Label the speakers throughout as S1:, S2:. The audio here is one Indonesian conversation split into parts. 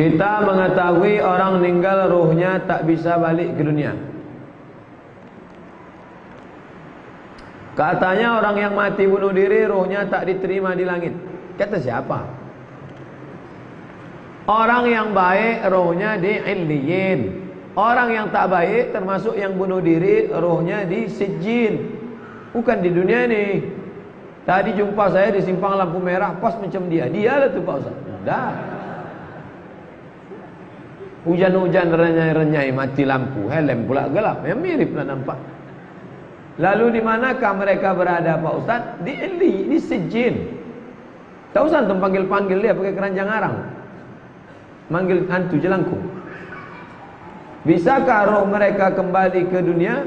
S1: Kita mengetahui orang meninggal ruhnya tak bisa balik ke dunia. Katanya orang yang mati bunuh diri ruhnya tak diterima di langit. Kata siapa? Orang yang baik ruhnya di Illiyin. Orang yang tak baik termasuk yang bunuh diri ruhnya di Sijjin. Bukan di dunia ni. Tadi jumpa saya di simpang lampu merah pas macam dia. Dia lah tu Pak Ustaz. Dah. Hujan-hujan renyai-renyai mati lampu, helm pula gelap. Ya mirip lah nampak. Lalu di manakah mereka berada Pak Ustaz? Di Illi, di Sijjin. Tak usah antum panggil-panggil dia pakai keranjang arang. Manggil hantu jelangkung. Bisakah roh mereka kembali ke dunia?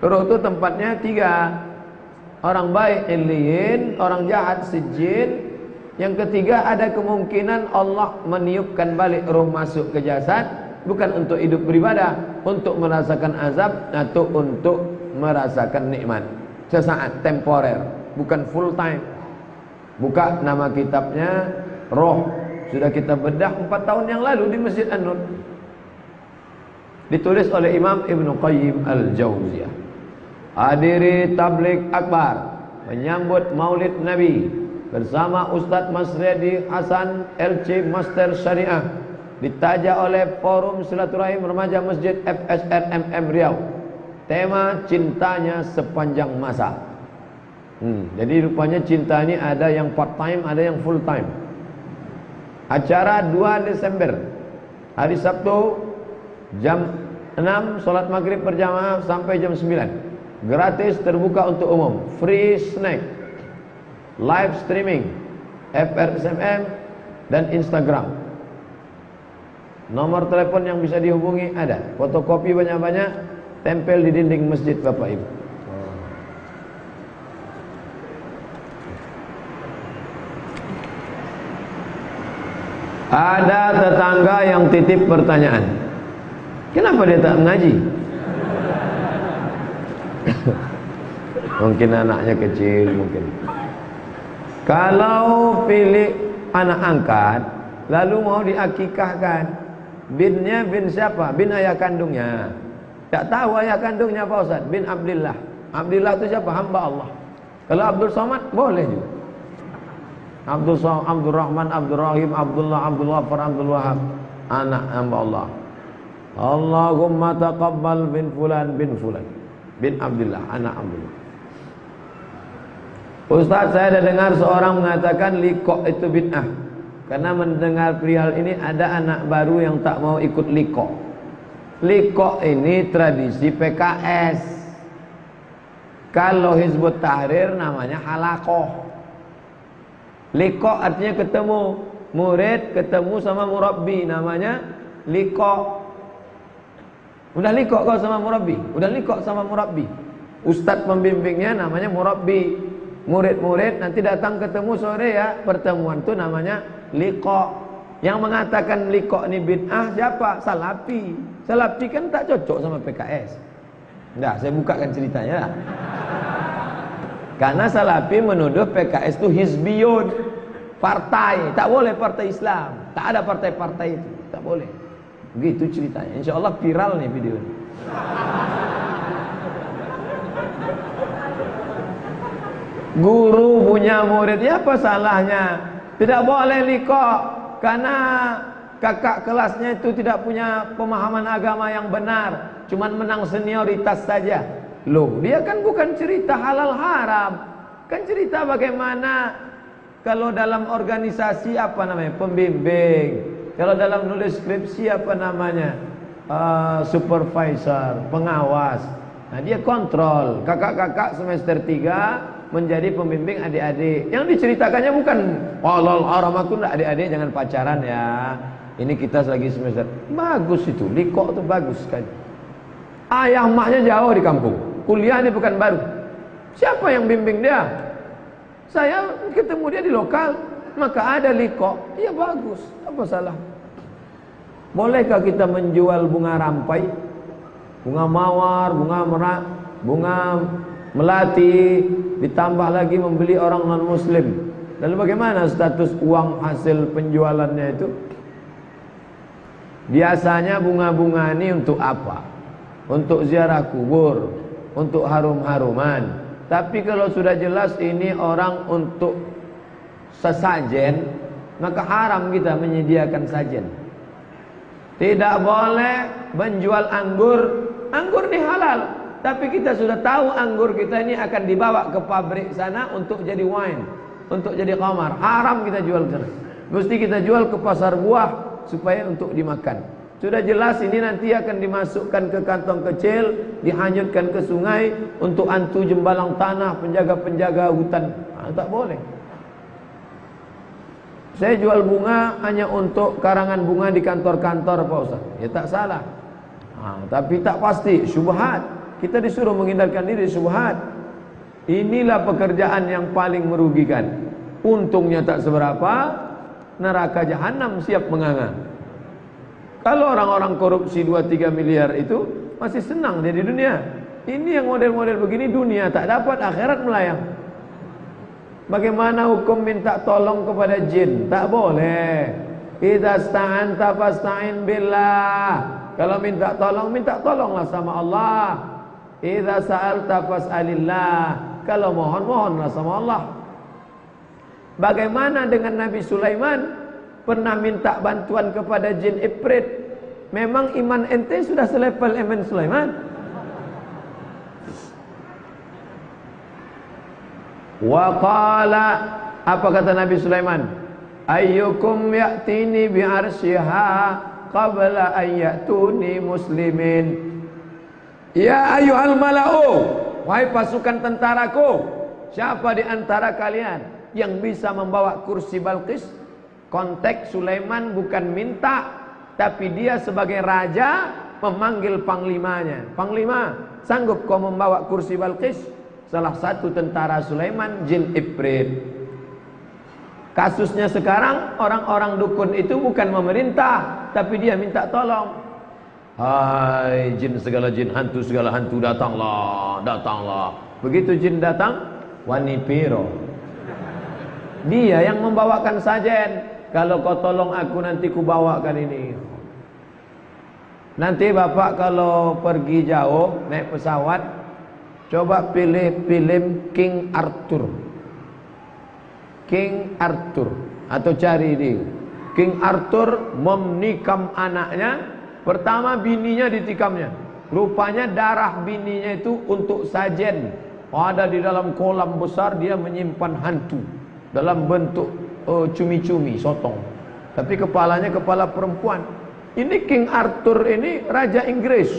S1: Roh itu tempatnya 3. Orang baik Illiyin, orang jahat Sijjin. Yang ketiga ada kemungkinan Allah meniupkan balik roh masuk ke jasad. Bukan untuk hidup beribadah, untuk merasakan azab atau untuk merasakan nikmat. Sesaat, temporer, bukan full time. Buka nama kitabnya Roh. Sudah kita bedah 4 tahun yang lalu di Masjid An-Nur. Ditulis oleh Imam Ibn Qayyim Al-Jauziyah. Hadiri tabligh akbar menyambut Maulid Nabi bersama Ustadz Masredi Hasan LC Master Syariah, ditaja oleh Forum Silaturahim Remaja Masjid FSRMM Riau. Tema cintanya sepanjang masa. Jadi rupanya cinta ini ada yang part time, ada yang full time. Acara 2 Desember hari Sabtu jam 6 solat maghrib berjamaah sampai jam 9. Gratis, terbuka untuk umum. Free snack, live streaming, FRSMM dan Instagram. Nomor telepon yang bisa dihubungi ada. Fotokopi banyak-banyak, tempel di dinding masjid Bapak Ibu. Ada tetangga yang titip pertanyaan. Kenapa dia tak mengaji? Mungkin anaknya kecil, mungkin. Kalau pilih anak angkat, lalu mau diakikahkan, binnya bin siapa? Bin ayah kandungnya. Tak tahu ayah kandungnya Pak Ustaz. Bin Abdillah. Abdillah itu siapa? Hamba Allah. Kalau Abdul Somad boleh juga. Abdul Somad, Abdul Rahman, Abdul Rahim, Abdullah, Abdul Ghafar, Abdul Wahab. Anak hamba Allah. Allahumma taqabbal bin fulan bin fulan. Bin Abdillah, anak Abdullah. Ustaz, saya ada dengar seorang mengatakan liqo itu bid'ah. Karena mendengar perihal ini ada anak baru yang tak mau ikut liqo. Liqo ini tradisi PKS. Kalau Hizbut Tahrir namanya halaqoh. Liqo artinya ketemu. Murid ketemu sama murabbi, namanya liqo. Udah liqo kau sama murabbi? Udah liqo sama murabbi. Ustadz pembimbingnya namanya murabbi. Murid-murid nanti datang ketemu sore ya. Pertemuan itu namanya liqo. Yang mengatakan liqo ini bid'ah siapa? Salafi. Salafi kan tak cocok sama PKS. Nah, saya bukakan ceritanya lah. Karena Salafi menuduh PKS itu hizbiyun, partai. Tak boleh partai Islam. Tak ada partai-partai itu. Tak boleh. Begitu ceritanya. Insya Allah viral nih video ini. Guru punya murid, ya apa salahnya? Tidak boleh liqo. Karena kakak kelasnya itu tidak punya pemahaman agama yang benar. Cuman menang senioritas saja. Loh, dia kan bukan cerita halal haram. Kan cerita bagaimana kalau dalam organisasi apa namanya? Pembimbing. Kalau dalam nulis skripsi apa namanya? Supervisor, pengawas. Nah, dia kontrol. Kakak-kakak semester 3 menjadi pembimbing adik-adik. Yang diceritakannya bukan halal haram itu enggak, adik-adik jangan pacaran ya. Ini kita lagi semester. Bagus itu, liqo itu bagus sekali. Ayah maknya jauh di kampung. Kuliah ini bukan baru. Siapa yang bimbing dia? Saya ketemu dia di lokal, maka ada liqo. Iya bagus, apa salah? Bolehkah kita menjual bunga rampai, bunga mawar, bunga merak, bunga melati, ditambah lagi membeli orang non-muslim? Lalu bagaimana status uang hasil penjualannya itu? Biasanya bunga-bunga ini untuk apa? Untuk ziarah kubur, untuk harum-haruman. Tapi kalau sudah jelas ini orang untuk sesajen, maka haram kita menyediakan sajen. Tidak boleh menjual anggur. Anggur ini halal, tapi kita sudah tahu anggur kita ini akan dibawa ke pabrik sana untuk jadi wine, untuk jadi khamar. Haram kita jual ke sana. Mesti kita jual ke pasar buah supaya untuk dimakan. Sudah jelas ini nanti akan dimasukkan ke kantong kecil, dihanyutkan ke sungai untuk hantu jembalang tanah, penjaga-penjaga hutan. Tak boleh. Saya jual bunga hanya untuk karangan bunga di kantor-kantor Pak Ustaz. Ya tak salah. Tapi tak pasti, syubhat. Kita disuruh menghindarkan diri syubhat. Inilah pekerjaan yang paling merugikan. Untungnya tak seberapa, neraka jahanam siap menganga. Kalau orang-orang korupsi 2-3 miliar itu masih senang dia di dunia. Ini yang model-model begini dunia tak dapat, akhirat melayang. Bagaimana hukum minta tolong kepada jin? Tak boleh. Idza sta'anta fasta'in billah. Kalau minta tolonglah sama Allah. Idza sa'alta fas'alillah. Kalau mohonlah sama Allah. Bagaimana dengan Nabi Sulaiman? Pernah minta bantuan kepada jin Ifrit. Memang iman ente sudah selevel iman Sulaiman? Wa qala, apa kata Nabi Sulaiman? Ayyukum ya'tini bi'arsyiha qabla an ya'tuni muslimin. Ya ayyuhal mala'u, wahai pasukan tentaraku, siapa di antara kalian yang bisa membawa kursi Balqis? Konteks Sulaiman bukan minta, tapi dia sebagai raja memanggil panglimanya. Panglima, sanggup kau membawa kursi Balqis? Salah satu tentara Sulaiman jin Ifrit. Kasusnya sekarang orang-orang dukun itu bukan memerintah, tapi dia minta tolong. Hai jin segala jin, hantu segala hantu, datanglah. Begitu jin datang, wani piro. Dia yang membawakan sajen. Kalau kau tolong aku nanti ku bawakan ini. Nanti bapak kalau pergi jauh naik pesawat, coba pilih film King Arthur. King Arthur, atau cari di King Arthur menikam anaknya. Pertama bininya ditikamnya. Rupanya darah bininya itu untuk sajen. Ada di dalam kolam besar, dia menyimpan hantu dalam bentuk cumi-cumi, sotong. Tapi kepalanya kepala perempuan. Ini King Arthur ini raja Inggris.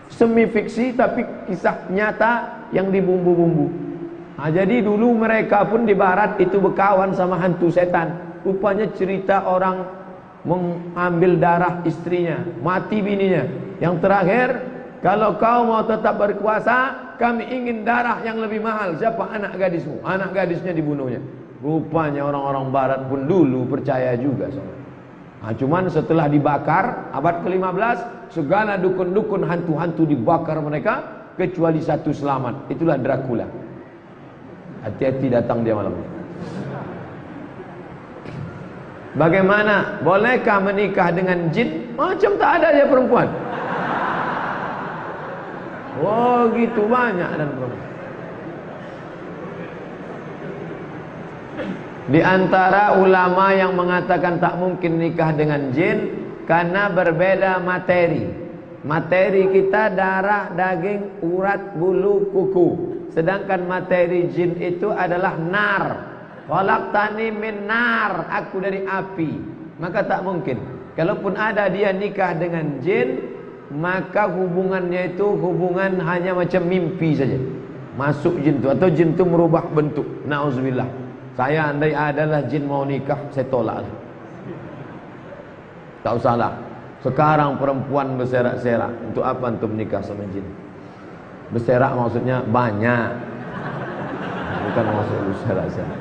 S1: Semi fiksi tapi kisah nyata yang dibumbu-bumbu. Jadi dulu mereka pun di barat itu berkawan sama hantu setan. Rupanya cerita orang mengambil darah istrinya, mati bininya. Yang terakhir, kalau kau mau tetap berkuasa, kami ingin darah yang lebih mahal. Siapa? Anak gadismu. Anak gadisnya dibunuhnya. Rupanya orang-orang barat pun dulu percaya juga sama. Cuman setelah dibakar abad ke-15, segala dukun-dukun hantu-hantu dibakar mereka, kecuali satu selamat. Itulah Dracula. Hati-hati datang dia malam ini. Bagaimana? Bolehkah menikah dengan jin? Macam tak ada dia perempuan. Oh gitu banyak dan perempuan. Di antara ulama yang mengatakan tak mungkin nikah dengan jin karena berbeda materi. Materi kita darah, daging, urat, bulu, kuku. Sedangkan materi jin itu adalah nar. Khalaqtani min nar, aku dari api. Maka tak mungkin. Kalaupun ada dia nikah dengan jin, maka hubungannya itu hubungan hanya macam mimpi saja. Masuk jin itu, atau jin itu merubah bentuk. Na'udzubillah. Saya andai adalah jin mau nikah, saya tolak. Tak usahlah. Sekarang perempuan berserak-serak. Untuk apa antum nikah sama jin? Berserak maksudnya banyak. Bukan maksud berserak-serak.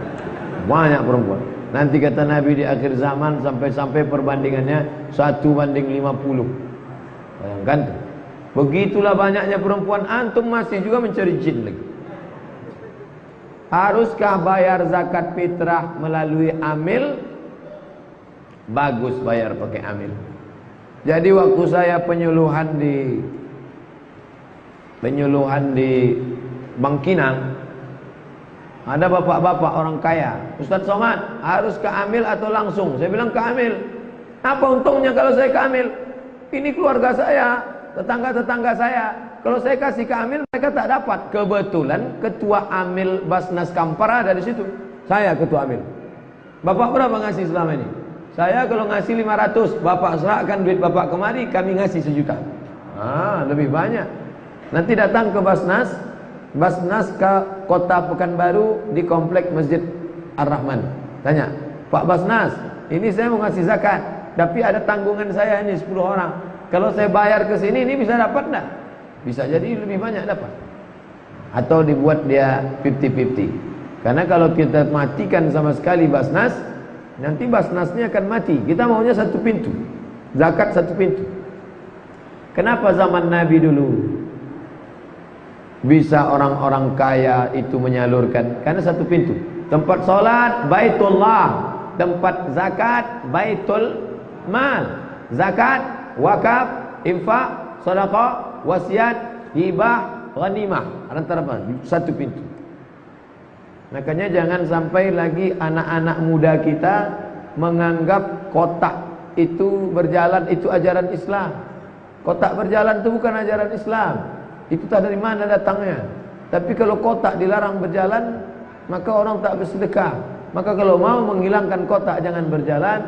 S1: Banyak perempuan. Nanti kata Nabi di akhir zaman sampai-sampai perbandingannya 1:50. Bayangkan tuh. Begitulah banyaknya perempuan, antum masih juga mencari jin lagi. Haruskah bayar zakat fitrah melalui amil? Bagus bayar pakai amil. Jadi waktu saya penyuluhan di Bangkinang, ada bapak-bapak orang kaya, Ustaz Somad harus ke Amil atau langsung? Saya bilang ke Amil. Apa untungnya kalau saya ke Amil? Ini keluarga saya, tetangga-tetangga saya. Kalau saya kasih ke Amil, mereka tak dapat. Kebetulan ketua Amil Basnas Kampar ada di situ. Saya ketua Amil. Bapak berapa ngasih selama ini? Saya kalau ngasih 500, bapak serahkan duit bapak kemari, kami ngasih 1 juta. Lebih banyak. Nanti datang ke Basnas ke Kota Pekanbaru di komplek Masjid Ar-Rahman. Tanya, Pak Basnas, ini saya mau ngasih zakat, tapi ada tanggungan saya ini 10 orang. Kalau saya bayar ke sini, ini bisa dapat enggak? Bisa jadi lebih banyak dapat. Atau dibuat dia 50-50. Karena kalau kita matikan sama sekali Basnas, nanti Basnasnya akan mati. Kita maunya 1 pintu, zakat 1 pintu. Kenapa zaman Nabi dulu bisa orang-orang kaya itu menyalurkan? Karena 1 pintu. Tempat solat Baitullah, tempat zakat Baitul Mal. Zakat, wakaf, infak, sedekah, wasiat, hibah, ghanimah. Antara apa? 1 pintu. Makanya jangan sampai lagi anak-anak muda kita menganggap kotak itu berjalan itu ajaran Islam. Kotak berjalan itu bukan ajaran Islam. Itu tak dari mana datangnya. Tapi kalau kotak dilarang berjalan, maka orang tak bersedekah. Maka kalau mau menghilangkan kotak jangan berjalan,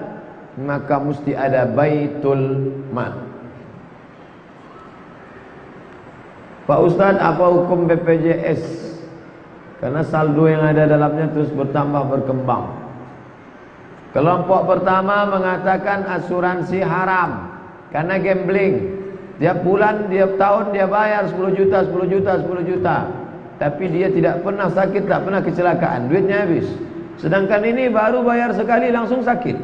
S1: maka mesti ada Baitul Mal. Pak Ustadz, apa hukum BPJS? Karena saldo yang ada dalamnya terus bertambah berkembang. Kelompok pertama mengatakan asuransi haram karena gambling. Tiap bulan, tiap tahun dia bayar 10 juta, 10 juta, 10 juta. Tapi dia tidak pernah sakit, tak pernah kecelakaan, duitnya habis. Sedangkan ini baru bayar sekali langsung sakit,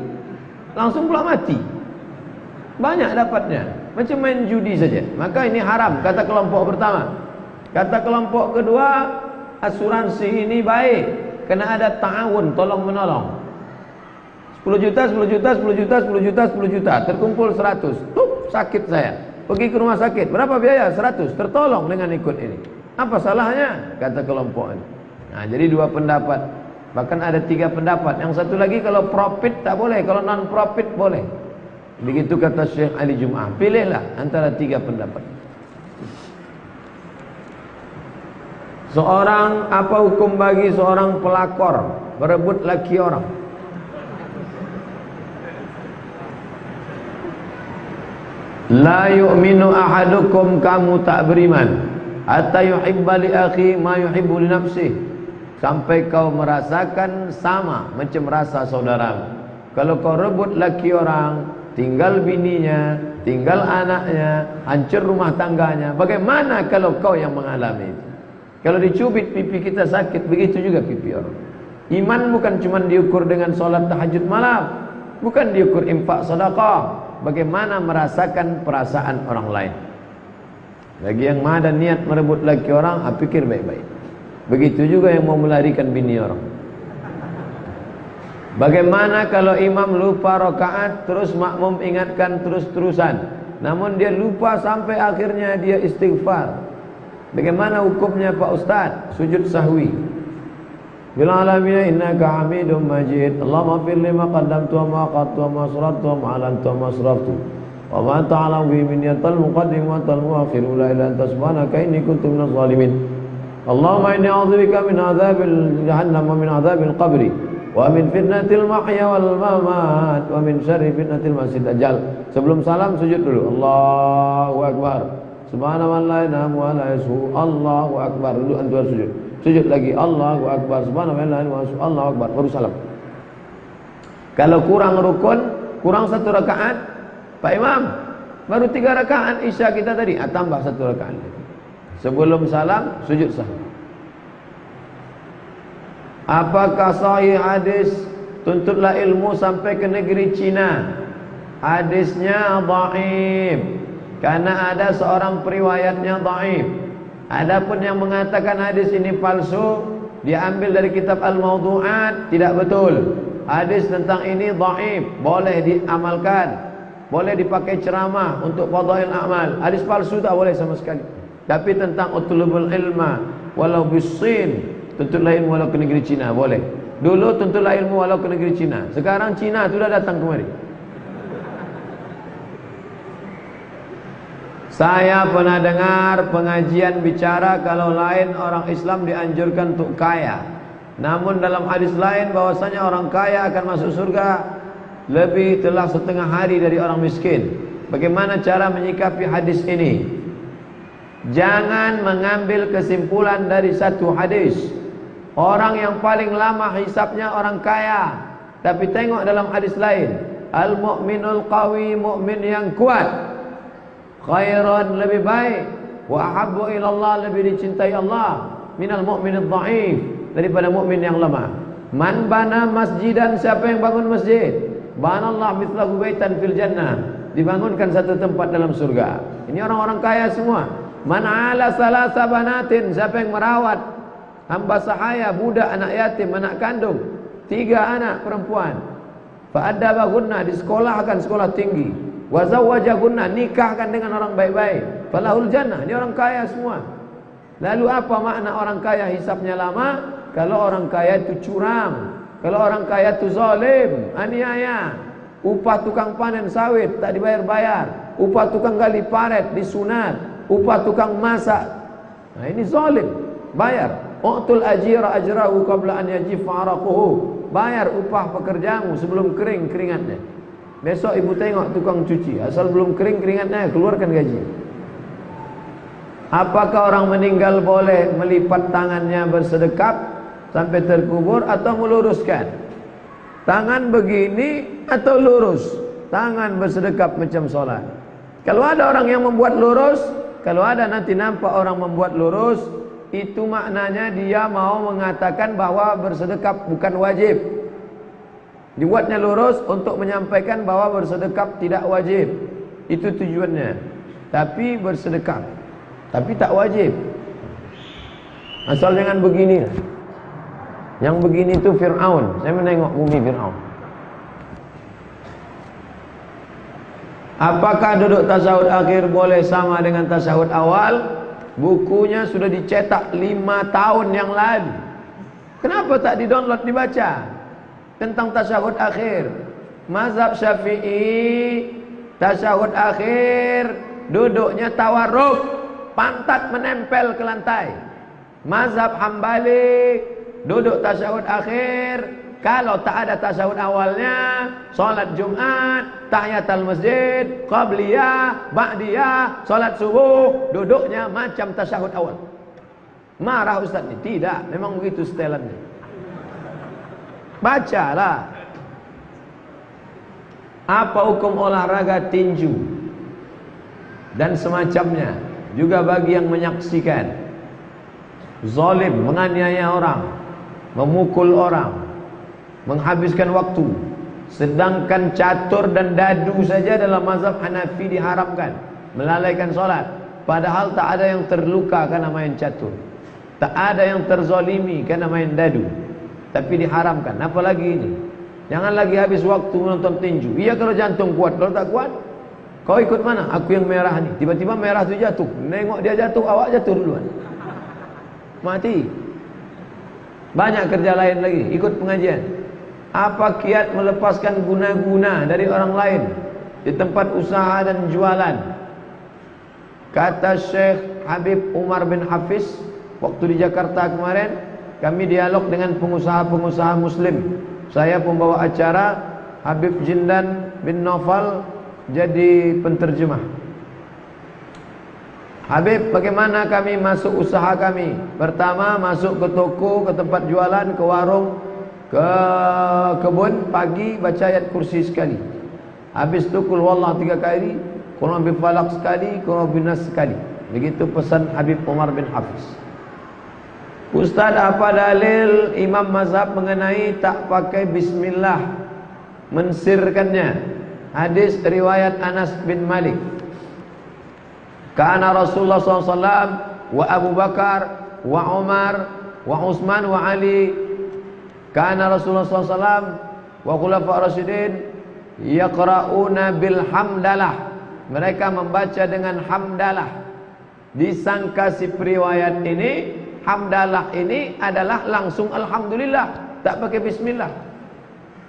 S1: langsung pula mati. Banyak dapatnya, macam main judi saja. Maka ini haram, kata kelompok pertama. Kata kelompok kedua, asuransi ini baik karena ada ta'awun, tolong menolong. 10 juta, 10 juta, 10 juta, 10 juta, 10 juta, terkumpul 100. Sakit saya, pergi ke rumah sakit, berapa biaya? 100, tertolong dengan ikut ini. Apa salahnya? Kata kelompok ini. Nah, jadi 2 pendapat. Bahkan ada 3 pendapat. Yang satu lagi, kalau profit tak boleh, kalau non profit boleh. Begitu kata Syekh Ali Jum'ah. Pilihlah antara 3 pendapat. Apa hukum bagi seorang pelakor berebut laki orang? La yu'minu ahadukum, kamu tak beriman, hatta yuhibba li akhi ma yuhibbu li nafsihi, sampai kau merasakan sama macam rasa saudaramu. Kalau kau rebut laki orang, tinggal bininya, tinggal anaknya, hancur rumah tangganya, bagaimana kalau kau yang mengalami itu? Kalau dicubit pipi kita sakit, begitu juga pipi orang. Iman bukan cuma diukur dengan solat tahajud malam, bukan diukur infak sedekah, bagaimana merasakan perasaan orang lain. Bagi yang ada niat merebut laki orang, pikir baik-baik. Begitu juga yang mau melarikan bini orang. Bagaimana kalau imam lupa rakaat, terus makmum ingatkan terus-terusan, namun dia lupa sampai akhirnya dia istighfar. Bagaimana hukumnya Pak Ustaz? Sujud sahwi. Bil alamina innaka Hamidum Majid. Allahumma fir lima qaddamtu wa ma aqadtu wa ma asrartu wa ma alantu wa ma asraftu wa ma ta'lamu bi min yatal muqaddim wa tal muakhir la ilaha illa subhanaka inni kuntu minaz zalimin. Allahumma inni a'udzubika min adzabil jahannam wa min adzabil qabri wa min fitnatil mahya wal mamat wa min syarri fitnatil masjid dajjal. Sebelum salam sujud dulu. Allahu akbar. Subhanallah la ilaha wa la yasu. Allahu akbar. Dulu antu sujud. Sujud lagi. Allahu akbar. Subhanallah la ilaha wa la yasu. Allahu akbar. Baru salam. Kalau kurang rukun, kurang 1 rakaat, Pak Imam, baru 3 rakaat isya kita tadi, tambah 1 rakaat. Sebelum salam sujud sahwi. Apakah sahih hadis tuntutlah ilmu sampai ke negeri Cina? Hadisnya dhaif. Karena ada seorang periwayatnya dhaif. Adapun yang mengatakan hadis ini palsu, diambil dari kitab Al-Mawdu'at, tidak betul. Hadis tentang ini dhaif, boleh diamalkan. boleh dipakai ceramah untuk fadhail amal. Hadis palsu tak boleh sama sekali. Tapi tentang utlubul ilma walau bisin, tuntutlah ilmu walau ke negeri Cina, boleh. Dulu tuntutlah ilmu walau ke negeri Cina. Sekarang Cina sudah datang kemari. Saya pernah dengar pengajian bicara kalau lain orang Islam dianjurkan untuk kaya. Namun dalam hadis lain bahwasanya orang kaya akan masuk surga lebih telah setengah hari dari orang miskin. Bagaimana cara menyikapi hadis ini? Jangan mengambil kesimpulan dari satu hadis. Orang yang paling lama hisapnya orang kaya. Tapi tengok dalam hadis lain, al-mu'minul qawi, mu'min yang kuat, khairan, lebih baik, wa ahabbu ilallah, lebih dicintai Allah, minal mu'minid dha'if, daripada mukmin yang lemah. Man bana masjidan, siapa yang bangun masjid, banallah mithlahu baitan fil jannah, dibangunkan satu tempat dalam surga. Ini orang-orang kaya semua. Man ala salasa banatin, siapa yang merawat hamba sahaya, budak, anak yatim, anak kandung, 3 anak perempuan, fa adabahunna, disekolahkan sekolah tinggi, wa zawwajahunna, nikahkan dengan orang baik-baik, falahul jannah. Ini orang kaya semua. Lalu apa makna orang kaya hisapnya lama? Kalau orang kaya itu curang, kalau orang kaya itu zalim, aniaya, upah tukang panen sawit tak dibayar-bayar, upah tukang gali paret disunat, upah tukang masak, nah ini zalim, bayar. U'tul ajira ajrahu qabla an yajifa araquhu, bayar upah pekerjamu sebelum kering keringatnya. Besok ibu tengok tukang cuci, asal belum kering keringatnya, keluarkan gaji. Apakah orang meninggal boleh melipat tangannya bersedekap sampai terkubur atau meluruskan? Tangan begini atau lurus? Tangan bersedekap macam solat. Kalau ada orang yang membuat lurus, kalau ada nanti nampak orang membuat lurus, itu maknanya dia mau mengatakan bahwa bersedekap bukan wajib. Dibuatnya lurus untuk menyampaikan bahwa bersedekap tidak wajib. Itu tujuannya. Tapi bersedekap, tapi tak wajib. Asal jangan begini. Yang begini itu Fir'aun. Saya menengok bumi Fir'aun. Apakah duduk tasyahud akhir boleh sama dengan tasyahud awal? Bukunya sudah dicetak 5 tahun yang lalu. Kenapa tak di-download dibaca? Tentang tasyahud akhir. Mazhab Syafi'i, tasyahud akhir duduknya tawarruk, pantat menempel ke lantai. Mazhab Hambali, duduk tasyahud akhir, kalau tak ada tasyahud awalnya, solat Jumat, tahiyatul masjid, qabliyah, ba'diyah, solat subuh, duduknya macam tasyahud awal. Marah ustaz ni? Tidak, memang begitu setelannya. Bacalah. Apa hukum olahraga tinju dan semacamnya, juga bagi yang menyaksikan? Zalim, menganiaya orang, memukul orang, menghabiskan waktu. Sedangkan catur dan dadu saja dalam mazhab Hanafi diharamkan, melalaikan solat. Padahal tak ada yang terluka karena main catur, tak ada yang terzalimi karena main dadu, tapi diharamkan. Apalagi ini? Jangan lagi habis waktu menonton tinju. Iya kalau jantung kuat, kalau tak kuat, kau ikut mana? Aku yang merah ni. Tiba-tiba merah tu jatuh, nengok dia jatuh, awak jatuh duluan, mati. Banyak kerja lain lagi, ikut pengajian. Apa kiat melepaskan guna-guna dari orang lain di tempat usaha dan jualan? Kata Syekh Habib Umar bin Hafiz, waktu di Jakarta kemarin, kami dialog dengan pengusaha-pengusaha muslim. Saya pembawa acara, Habib Jindan bin Naufal jadi penterjemah. Habib, bagaimana kami masuk usaha kami? Pertama, masuk ke toko, ke tempat jualan, ke warung, ke kebun, pagi baca ayat kursi sekali. Habis itu qul huwallahu 3 kali, qul bi falaq sekali, qul bi nas sekali. Begitu pesan Habib Umar bin Hafiz. Ustaz, apa dalil imam mazhab mengenai tak pakai bismillah, mensirkannya? Hadis riwayat Anas bin Malik. Kana Rasulullah SAW wa Abu Bakar wa Umar wa Utsman wa Ali. Kana Rasulullah SAW wa khulafa Rasyidin Yaqra'una bil hamdalah. Mereka membaca dengan hamdalah. Disangka si periwayat ini, hamdalah ini adalah langsung alhamdulillah, tak pakai bismillah.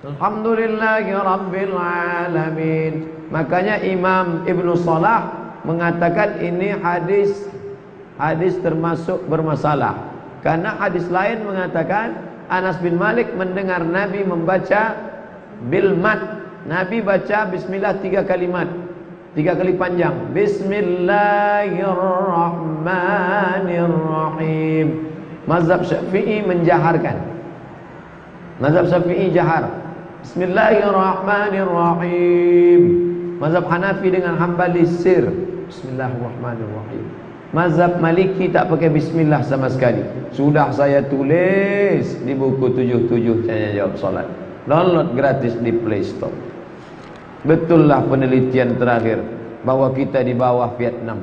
S1: Alhamdulillahi rabbil alamin. Makanya Imam Ibnu Salah mengatakan ini hadis termasuk bermasalah. Karena hadis lain mengatakan Anas bin Malik mendengar Nabi membaca bil mad. Nabi baca bismillah 3 kalimat, 3 kali panjang. Bismillahirrahmanirrahim. Mazhab Syafi'i menjaharkan. Mazhab Syafi'i jahar. Bismillahirrahmanirrahim. Mazhab Hanafi dengan Hambali sir. Bismillahirrahmanirrahim. Mazhab Maliki tak pakai bismillah sama sekali. Sudah saya tulis di buku 77 Tanya Jawab Salat. Download gratis di Play Store. Betullah penelitian terakhir bahwa kita di bawah Vietnam.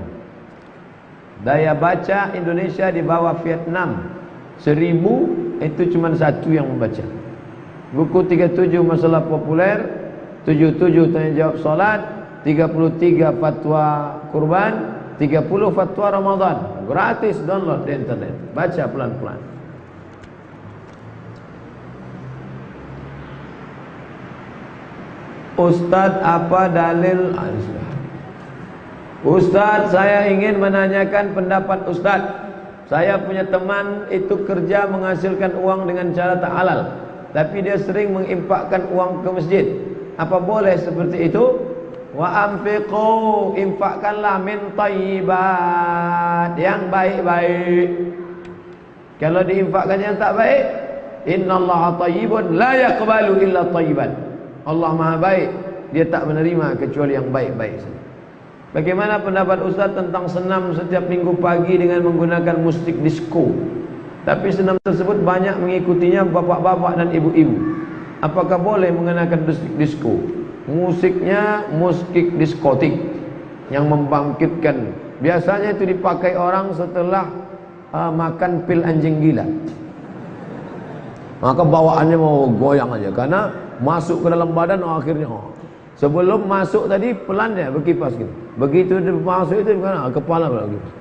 S1: Daya baca Indonesia di bawah Vietnam. 1000 itu cuma 1 yang membaca. Buku 37 masalah populer, 77 Tanya Jawab Salat, 33 fatwa kurban, 30 fatwa Ramadan. Gratis download di internet. Baca pelan-pelan. Ustadz, apa dalil? Ustadz, saya ingin menanyakan pendapat Ustadz. Saya punya teman itu kerja menghasilkan uang dengan cara tak halal, tapi dia sering menginfakkan uang ke masjid. Apa boleh seperti itu? Wa anfiqu, infakkanlah min thayyibat, yang baik-baik. Kalau diinfakkan yang tak baik, innallaha thayyibun la yaqbalu illa thayyiban. Allah Maha baik, Dia tak menerima kecuali yang baik-baik saja. Bagaimana pendapat Ustaz tentang senam setiap minggu pagi dengan menggunakan musik disco? Tapi senam tersebut banyak mengikutinya bapak-bapak dan ibu-ibu. Apakah boleh mengenakan musik disco? Musiknya musik diskotik yang membangkitkan. Biasanya itu dipakai orang setelah makan pil anjing gila. Maka bawaannya mau goyang aja, karena masuk ke dalam badan akhirnya. Sebelum masuk tadi pelan dia berkipas gitu. Begitu dia masuk itu kepala berkipas.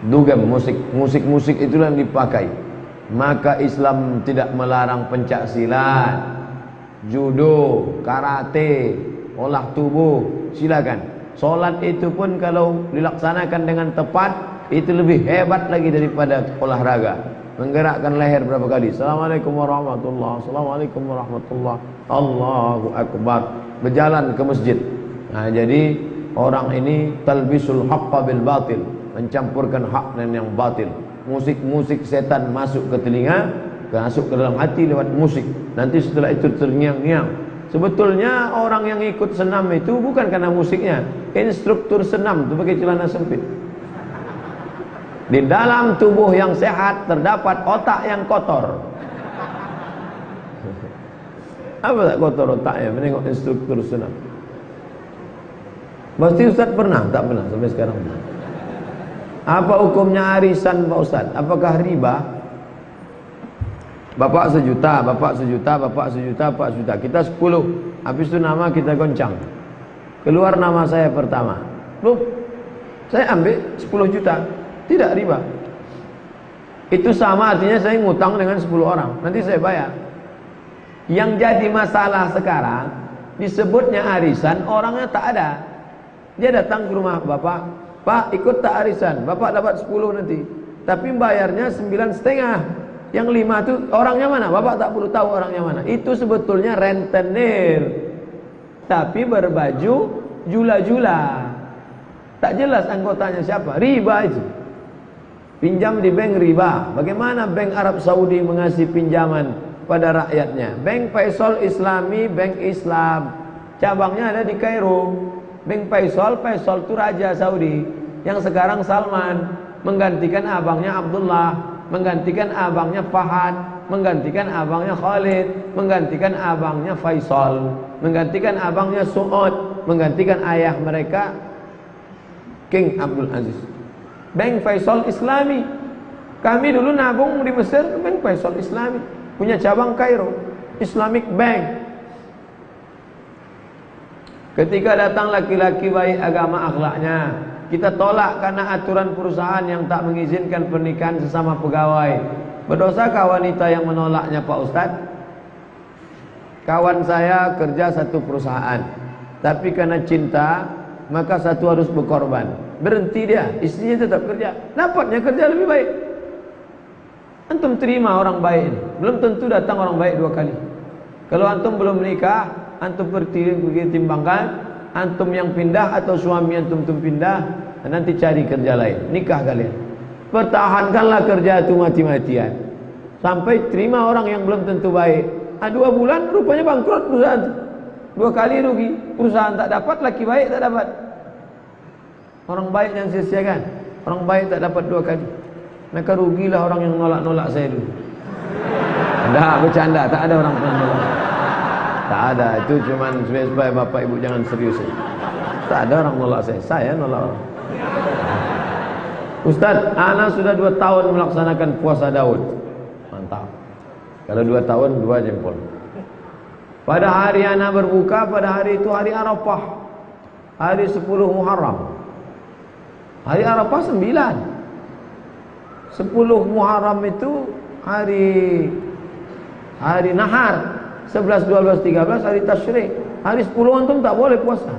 S1: Dugem musik itulah yang dipakai. Maka Islam tidak melarang pencak silat, judo, karate, olah tubuh, silakan. Solat itu pun kalau dilaksanakan dengan tepat itu lebih hebat lagi daripada olahraga. Menggerakkan leher berapa kali. Assalamualaikum warahmatullahi wabarakatuh. Assalamualaikum warahmatullahi wabarakatuh. Allahu Akbar. Berjalan ke masjid. Nah, jadi orang ini talbisul haqqa bil batil, mencampurkan hak dan yang batil. Musik-musik setan masuk ke telinga, masuk ke dalam hati lewat musik. Nanti setelah itu terngiang-ngiang. Sebetulnya orang yang ikut senam itu bukan karena musiknya. Instruktur senam itu pakai celana sempit. Di dalam tubuh yang sehat terdapat otak yang kotor. Apa tak kotor otaknya menengok instruktur senam? Pasti Ustaz pernah? Tak pernah sampai sekarang. Apa hukumnya arisan Pak Ustaz? Apakah riba? Bapak sejuta, bapak sejuta, bapak sejuta, bapak sejuta. Kita 10. Habis itu nama kita goncang. Keluar nama saya pertama. Loh, saya ambil 10 juta. Tidak riba. Itu sama artinya saya ngutang dengan 10 orang. Nanti saya bayar. Yang jadi masalah sekarang, disebutnya arisan, orangnya tak ada. Dia datang ke rumah bapak, Pak ikut tak arisan? Bapak dapat 10 nanti. Tapi bayarnya 9,5. Yang 5 itu orangnya mana? Bapak tak perlu tahu orangnya mana. Itu sebetulnya rentenir. Tapi berbaju jula-jula. Tak jelas anggotanya siapa. Riba itu. Pinjam di bank riba. Bagaimana bank Arab Saudi mengasih pinjaman pada rakyatnya? Bank Faisal Islami, bank Islam. Cabangnya ada di Kairo. Bank Faisal itu Raja Saudi. Yang sekarang Salman. Menggantikan abangnya Abdullah. Menggantikan abangnya Fahad. Menggantikan abangnya Khalid. Menggantikan abangnya Faisal. Menggantikan abangnya Su'ud. Menggantikan ayah mereka King Abdul Aziz. Bank Faisal Islami. Kami dulu nabung di Mesir, Bank Faisal Islami. Punya cabang Kairo, Islamic Bank. Ketika datang laki-laki baik agama akhlaknya, kita tolak karena aturan perusahaan yang tak mengizinkan pernikahan sesama pegawai. Berdosakah wanita yang menolaknya, Pak Ustadz? Kawan saya kerja satu perusahaan, tapi karena cinta maka satu harus berkorban. Berhenti dia, istrinya tetap kerja, dapatnya kerja lebih baik. Antum terima orang baik ini, belum tentu datang orang baik dua kali. Kalau antum belum menikah, antum pertimbangkan antum yang pindah atau suami antum pindah, dan nanti cari kerja lain, nikah kalian. Pertahankanlah kerja itu mati-matian sampai terima orang yang belum tentu baik. 2 bulan rupanya bangkrut perusahaan. 2 kali rugi, perusahaan tak dapat, laki baik tak dapat. Orang baik yang sia-siakan, orang baik tak dapat 2 kali. Maka rugilah orang yang nolak-nolak saya dulu. Enggak, bercanda, tak ada orang pernah nolak. Tak ada, itu cuman supaya bapak ibu jangan serius. Tak ada orang nolak saya nolak orang. Ustaz, ana sudah 2 tahun melaksanakan puasa Daud. Mantap. Kalau 2 tahun 2 jempol. Pada hari ana berbuka, pada hari itu hari Arafah, hari 10 Muharram. Hari Arafah 9. 10 Muharram itu hari Nahar. 11, 12, 13 hari Tasyrik. Hari 10 antum tak boleh puasa.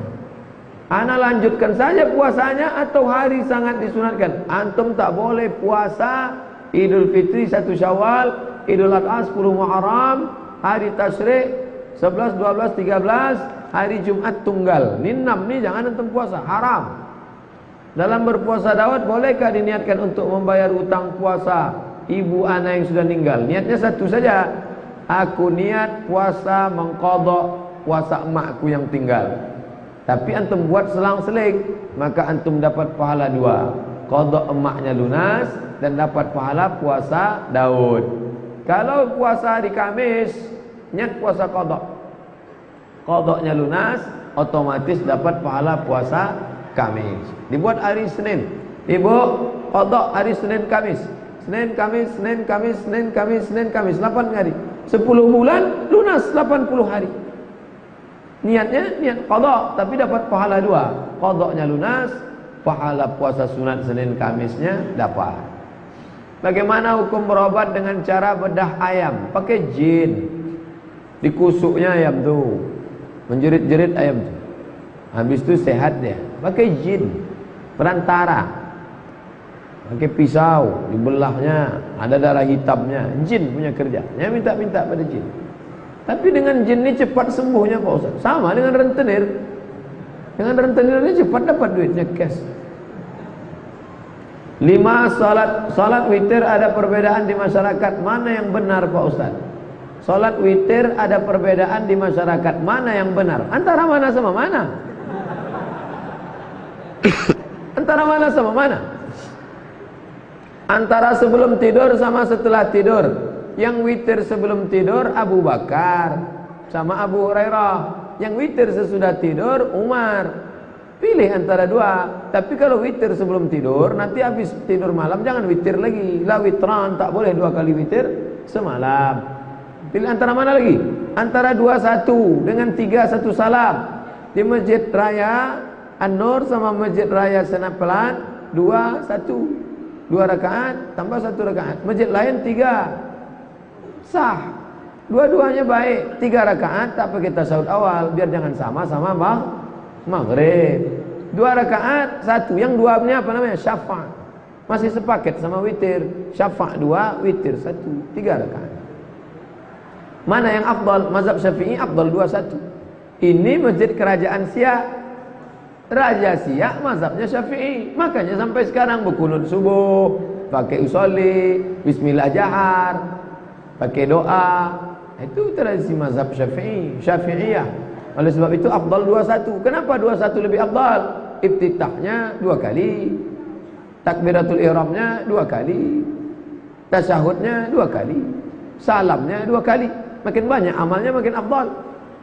S1: Ana lanjutkan saja puasanya atau hari sangat disunatkan. Antum tak boleh puasa Idul Fitri 1 Syawal, Idul Adha 10 Muharram, hari Tasyrik 11, 12, 13, hari Jumat Tunggal. Ini 6 nih jangan antum puasa, haram. Dalam berpuasa Daud bolehkah diniatkan untuk membayar utang puasa ibu ana yang sudah meninggal? Niatnya satu saja. Aku niat puasa mengqadha puasa emakku yang tinggal. Tapi antum buat selang-seling, maka antum dapat pahala 2. Qadha emaknya lunas dan dapat pahala puasa Daud. Kalau puasa hari Kamis, niat puasa qadha. Qadhanya lunas, otomatis dapat pahala puasa Kamis. Dibuat hari Senin. Ibu qadha hari Senin Kamis. Senin Kamis, Senin Kamis, Senin Kamis, Senin Kamis, 8 hari. 10 bulan lunas 80 hari. Niatnya niat qadha tapi dapat pahala 2. Qadhanya lunas, pahala puasa sunat Senin Kamisnya dapat. Bagaimana hukum berobat dengan cara bedah ayam? Pakai jin. Dikusuknya ayam tuh. Menjerit-jerit ayam tuh. Habis itu sehat dia. Pakai jin. Perantara. Pakai pisau, dibelahnya, ada darah hitamnya. Jin punya kerjanya minta-minta pada jin. Tapi dengan jin ini cepat sembuhnya Pak Ustaz. Sama dengan rentenir. Dengan rentenir ini cepat dapat duitnya cash. 5 salat witir ada perbedaan di masyarakat. Mana yang benar Pak Ustaz? Salat witir ada perbedaan di masyarakat. Mana yang benar? Antara mana sama mana? Antara mana sama mana? Antara sebelum tidur sama setelah tidur. Yang witir sebelum tidur Abu Bakar sama Abu Hurairah. Yang witir sesudah tidur Umar. Pilih antara 2. Tapi kalau witir sebelum tidur, nanti habis tidur malam jangan witir lagi. La witran, tak boleh 2 kali witir semalam. Pilih antara mana lagi? Antara 2-1 dengan 3-1 salam. Di Masjid Raya An-Nur sama Masjid Raya Senapelan 2-1. 2 rakaat tambah 1 rakaat. Masjid lain 3. Sah. Dua-duanya baik. 3 rakaat tak pakai tasyahud awal biar jangan sama-sama maghrib. 2 rakaat 1. Yang 2-nya apa namanya? Syafa'. Masih sepaket sama witir. Syafa' 2, witir 1. 3 rakaat. Mana yang afdal? Mazhab Syafi'i afdal 2-1. Ini masjid kerajaan Siak. Raja Siak mazhabnya Syafi'i. Makanya sampai sekarang berkunut subuh, pakai usolli, bismillah jahar, pakai doa. Itu tradisi mazhab Syafi'i, Syafi'iyah. Oleh sebab itu afdal 2-1. Kenapa 2-1 lebih afdal? Iftitahnya 2 kali, takbiratul ihramnya 2 kali, tasyahudnya 2 kali, salamnya 2 kali. Makin banyak amalnya makin afdal.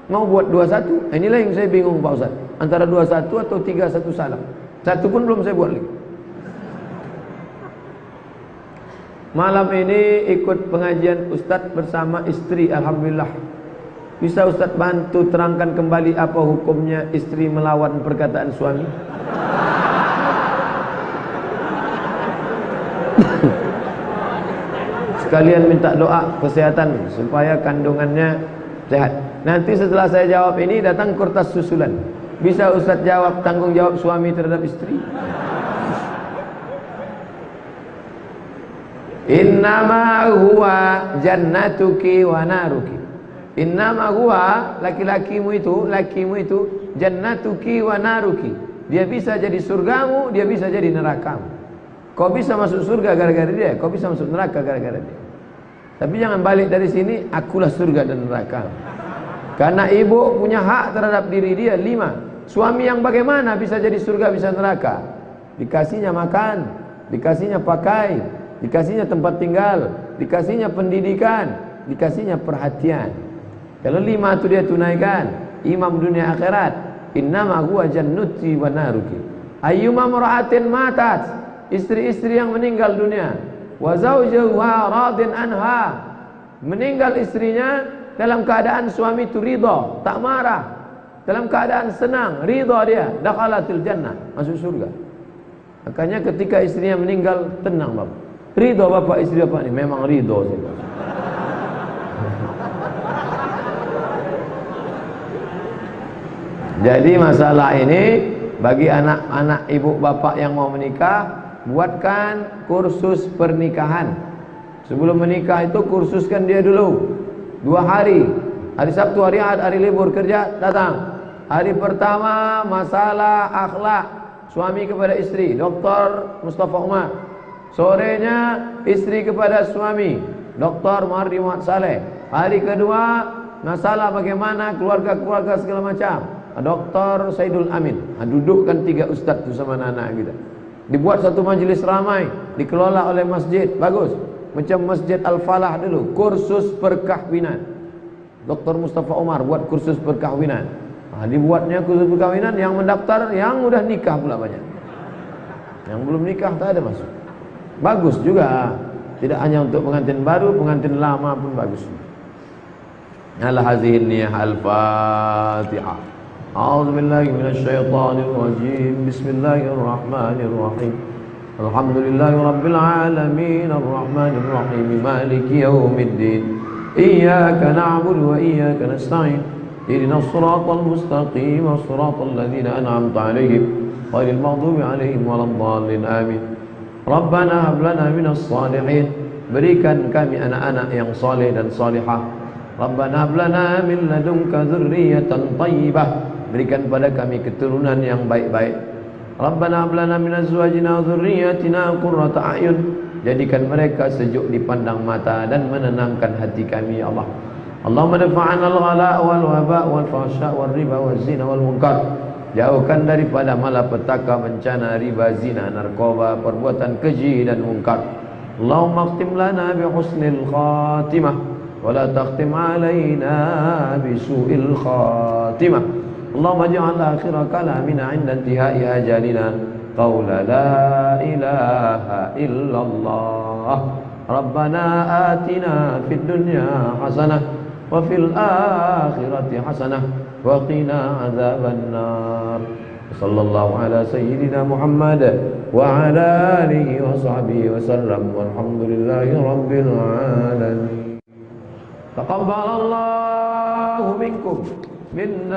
S1: Mau buat 2-1? Inilah yang saya bingung Pak Ustaz. Antara 2-1 atau 3-1 salam. 1 pun belum saya buat lagi. Malam ini ikut pengajian Ustaz bersama istri. Alhamdulillah. Bisa Ustaz bantu terangkan kembali apa hukumnya istri melawan perkataan suami? Sekalian minta doa kesehatan supaya kandungannya sehat. Nanti setelah saya jawab ini datang kertas susulan. Bisa Ustaz jawab tanggung jawab suami terhadap istri? Innama huwa jannatuki wa naruki. Innama huwa, lakimu itu jannatuki wa naruki. Dia bisa jadi surgamu, dia bisa jadi nerakamu. Kau bisa masuk surga gara-gara dia, kau bisa masuk neraka gara-gara dia. Tapi jangan balik dari sini, akulah surga dan neraka. Karena ibu punya hak terhadap diri dia 5. Suami yang bagaimana bisa jadi surga bisa neraka? Dikasihnya makan, dikasihnya pakai, dikasihnya tempat tinggal, dikasihnya pendidikan, dikasihnya perhatian. Kalau 5 itu dia tunaikan, imam dunia akhirat. Innama huwa jannuti wa naruki. Ayyuma mura'atin matat, istri-istri yang meninggal dunia, wa zawjuha radin anha, meninggal istrinya dalam keadaan suami itu ridha, tak marah, dalam keadaan senang, ridha dia, dakhalatil jannah, masuk surga. Makanya ketika istrinya meninggal, tenang bapak. Ridha bapak istri bapak ini memang ridha sih. Jadi masalah ini bagi anak-anak ibu bapak yang mau menikah, buatkan kursus pernikahan. Sebelum menikah itu kursuskan dia dulu 2 hari. Hari Sabtu, hari Ahad, hari libur kerja, datang. Hari pertama masalah akhlak suami kepada istri, Dr. Mustafa Umar. Sorenya istri kepada suami, Dr. Mardi Muhammad Saleh. Hari kedua masalah bagaimana keluarga-keluarga segala macam, Dr. Saidul Amin. Dudukkan 3 ustaz itu sama anak-anak kita. Dibuat satu majelis ramai, dikelola oleh masjid, bagus. Macam Masjid Al-Falah dulu, kursus perkahwinan. Dr. Mustafa Umar buat kursus perkahwinan. Dibuatnya kursus perkahwinan, yang mendaftar yang udah nikah pula banyak. Yang belum nikah tak ada masuk. Bagus juga. Tidak hanya untuk pengantin baru, pengantin lama pun bagus. Al-hazihin niyah al-Fatihah. A'udzu billahi minasy syaithanir rajim. Bismillahirrahmanirrahim. Alhamdulillahi rabbil alamin arrahmanir rahim maliki yaumiddin. Iyyaka na'budu wa iyyaka nasta'in. Ihdinas siratal mustaqim, siratal ladzina an'amta 'alaihim ghairil maghdubi 'alaihim waladdallin. Amin. Rabbana hab lana minas salihin. Berikan kami anak-anak yang saleh dan salihah. Rabbana hab lana min ladunka dzurriyyatan thayyibah. Berikan pada kami keturunan yang baik-baik. Rabbana hab lana min azwajina wa dzurriyyatina qurrata a'yun. Jadikan mereka sejuk dipandang mata dan menenangkan hati kami ya Allah. Allahumma dafa'ana al-ghala' wal waba' wal fahsya' wal riba wal zina wal munkar. Jauhkan daripada malapetaka, bencana, riba, zina, narkoba, perbuatan keji dan mungkar. Allahumma khtim lana bi husnil khatimah wa la takhtim alaina bi su'il khatimah. Allahumma ij'al akhira kalamina 'inda intihai ajalina qawla la ilaha illallah. Rabbana atina fid dunya hasanah wa fil akhirati hasanah wa qina adzaban nar. Sallallahu ala sayyidina Muhammad wa ala alihi wa sahbihi wa sallam walhamdulillahi rabbil alamin. Taqabbalallahu minkum minna